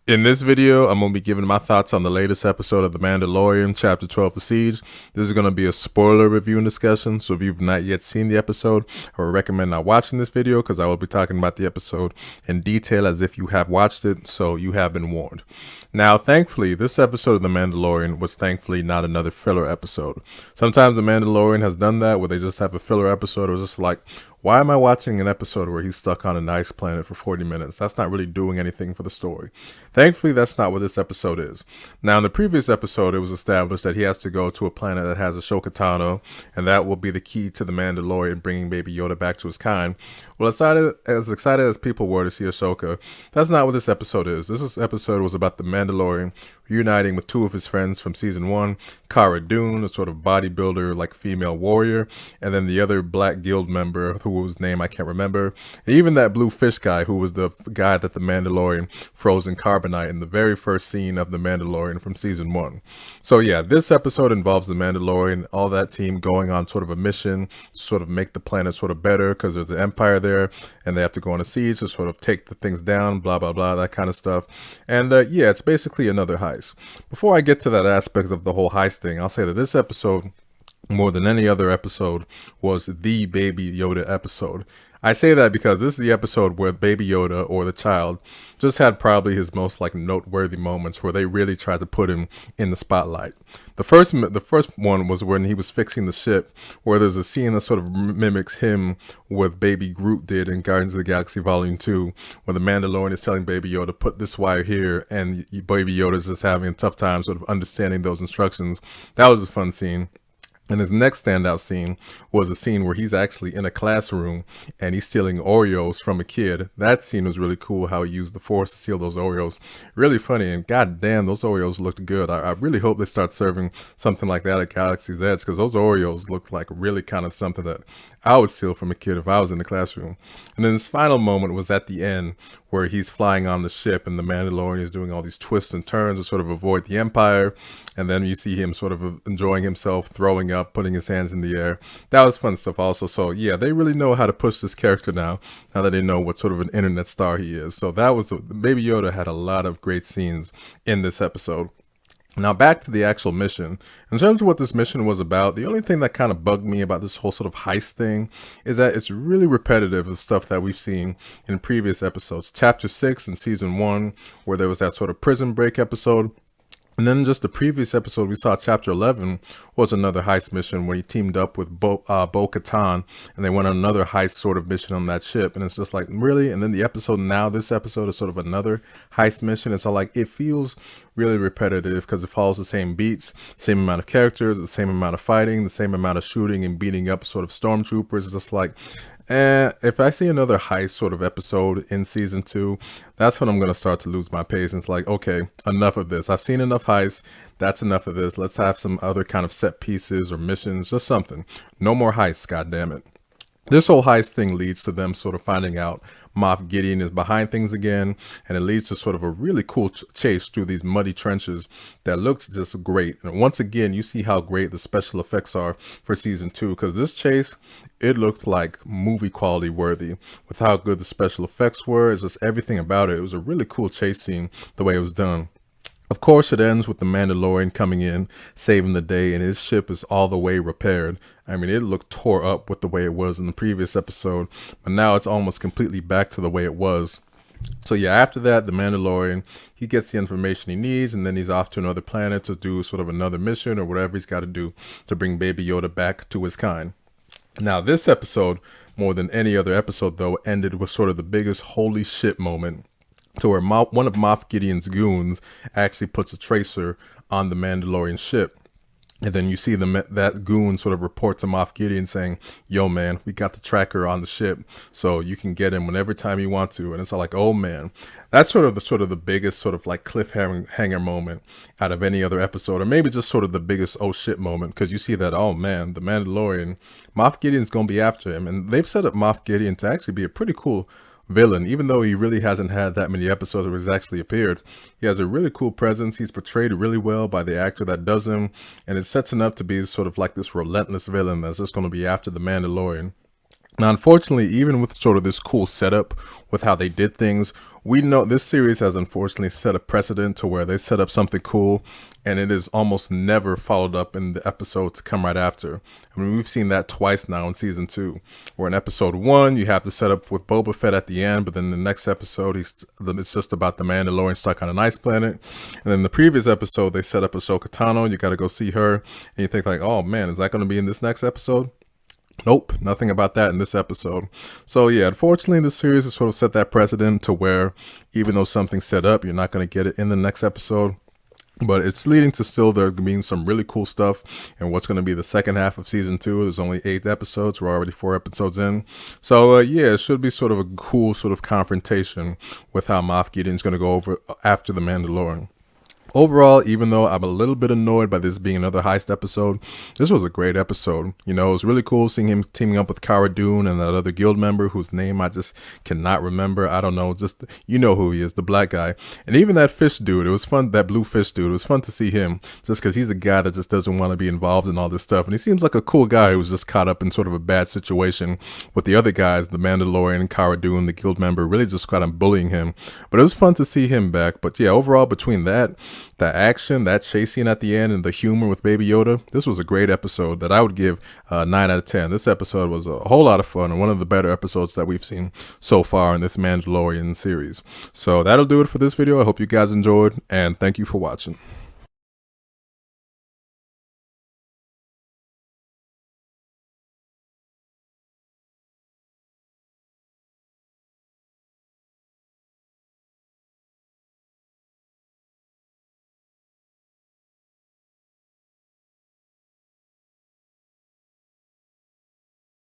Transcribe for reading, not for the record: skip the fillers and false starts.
In this video, I'm going to be giving my thoughts on the latest episode of The Mandalorian, Chapter 12, The Siege. This is going to be a spoiler review and discussion, so if you've not yet seen the episode, I would recommend not watching this video because I will be talking about the episode in detail as if you have watched it, so you have been warned. Now, thankfully, this episode of The Mandalorian was thankfully not another filler episode. Sometimes The Mandalorian has done that where they just have a filler episode or just like, why am I watching an episode where he's stuck on an ice planet for 40 minutes? That's not really doing anything for the story. Thankfully, that's not what this episode is. Now, in the previous episode, it was established that he has to go to a planet that has Ahsoka Tano, and that will be the key to the Mandalorian bringing Baby Yoda back to his kind. Well, as excited as people were to see Ahsoka, that's not what this episode is. This episode was about the Mandalorian reuniting with two of his friends from season 1, Cara Dune, a sort of bodybuilder, like female warrior, and then the other Black Guild member whose name I can't remember, and even that blue fish guy who was the guy that the Mandalorian froze in carbonite in the very first scene of the Mandalorian from season 1. So yeah, this episode involves the Mandalorian, all that team going on sort of a mission to sort of make the planet sort of better because there's an empire there and they have to go on a siege to sort of take the things down, blah blah blah, that kind of stuff. And yeah, it's basically another heist. Before I get to that aspect of the whole heist thing, I'll say that this episode, more than any other episode, was the Baby Yoda episode. I say that because this is the episode where Baby Yoda, or the child, just had probably his most like noteworthy moments where they really tried to put him in the spotlight. The first one was when he was fixing the ship, where there's a scene that sort of mimics him what Baby Groot did in Guardians of the Galaxy Volume 2, where the Mandalorian is telling Baby Yoda, put this wire here, and Baby Yoda is just having a tough time sort of understanding those instructions. That was a fun scene. And his next standout scene was a scene where he's actually in a classroom and he's stealing Oreos from a kid. That scene was really cool, how he used the Force to steal those Oreos. Really funny, and god damn, those Oreos looked good. I really hope they start serving something like that at Galaxy's Edge, because those Oreos looked like really kind of something that I would steal from a kid if I was in the classroom. And then his final moment was at the end, where he's flying on the ship and the Mandalorian is doing all these twists and turns to sort of avoid the Empire. And then you see him sort of enjoying himself, throwing up, putting his hands in the air. That was fun stuff also. So yeah, they really know how to push this character now that they know what sort of an internet star he is. So that was, Baby Yoda had a lot of great scenes in this episode. Now back to the actual mission. In terms of what this mission was about, the only thing that kind of bugged me about this whole sort of heist thing is that it's really repetitive of stuff that we've seen in previous episodes. Chapter 6 in season 1, where there was that sort of prison break episode. And then just the previous episode, we saw chapter 11 was another heist mission where he teamed up with Bo-Katan, and they went on another heist sort of mission on that ship. And it's just like, really? And then the episode now, this episode is sort of another heist mission. And so like, it feels really repetitive because it follows the same beats, same amount of characters, the same amount of fighting, the same amount of shooting and beating up sort of stormtroopers. It's just like, if I see another heist sort of episode in season 2, that's when I'm going to start to lose my patience. Like, okay, enough of this. I've seen enough heists. That's enough of this. Let's have some other kind of set pieces or missions, just something. No more heists, goddammit. This whole heist thing leads to them sort of finding out Moff Gideon is behind things again, and it leads to sort of a really cool chase through these muddy trenches that looks just great. And once again, you see how great the special effects are for season 2, because this chase, it looked like movie quality worthy with how good the special effects were. It's just everything about it. It was a really cool chase scene the way it was done. Of course, it ends with the Mandalorian coming in, saving the day, and his ship is all the way repaired. I mean, it looked tore up with the way it was in the previous episode, but now it's almost completely back to the way it was. So yeah, after that, the Mandalorian, he gets the information he needs, and then he's off to another planet to do sort of another mission or whatever he's got to do to bring Baby Yoda back to his kind. Now, this episode, more than any other episode though, ended with sort of the biggest holy shit moment, to where one of Moff Gideon's goons actually puts a tracer on the Mandalorian ship. And then you see that goon sort of report to Moff Gideon saying, yo man, we got the tracker on the ship, so you can get him whenever time you want to. And it's all like, oh man, that's sort of the biggest sort of like cliffhanger moment out of any other episode, or maybe just sort of the biggest oh shit moment, because you see that, oh man, the Mandalorian, Moff Gideon's gonna be after him. And they've set up Moff Gideon to actually be a pretty cool villain, even though he really hasn't had that many episodes where he's actually appeared. He has a really cool presence. He's portrayed really well by the actor that does him, and it sets him up to be sort of like this relentless villain that's just going to be after the Mandalorian. Now, unfortunately, even with sort of this cool setup with how they did things, we know this series has unfortunately set a precedent to where they set up something cool and it is almost never followed up in the episodes to come right after. I mean, we've seen that twice now in season 2, where in episode 1, you have to set up with Boba Fett at the end, but then the next episode, it's just about the Mandalorian stuck on an ice planet. And then the previous episode, they set up Ahsoka Tano, you got to go see her, and you think like, oh man, is that going to be in this next episode? Nope, nothing about that in this episode. So yeah, unfortunately, this series has sort of set that precedent to where even though something's set up, you're not going to get it in the next episode. But it's leading to still there being some really cool stuff and what's going to be the second half of season 2. There's only 8 episodes. We're already 4 episodes in. So yeah, it should be sort of a cool sort of confrontation with how Moff Gideon's going to go over after the Mandalorian. Overall, even though I'm a little bit annoyed by this being another heist episode, this was a great episode. You know, it was really cool seeing him teaming up with Cara Dune and that other guild member whose name I just cannot remember. I don't know, just, you know who he is, the black guy. And even that fish dude, it was fun, that blue fish dude, it was fun to see him just because he's a guy that just doesn't want to be involved in all this stuff. And he seems like a cool guy who was just caught up in sort of a bad situation with the other guys, the Mandalorian, Cara Dune, the guild member, really just kind of bullying him. But it was fun to see him back. But yeah, overall, between that action, that chase scene at the end, and the humor with Baby Yoda, this was a great episode that I would give 9 out of 10. This episode was a whole lot of fun and one of the better episodes that we've seen so far in this Mandalorian series. So that'll do it for this video. I hope you guys enjoyed, and thank you for watching.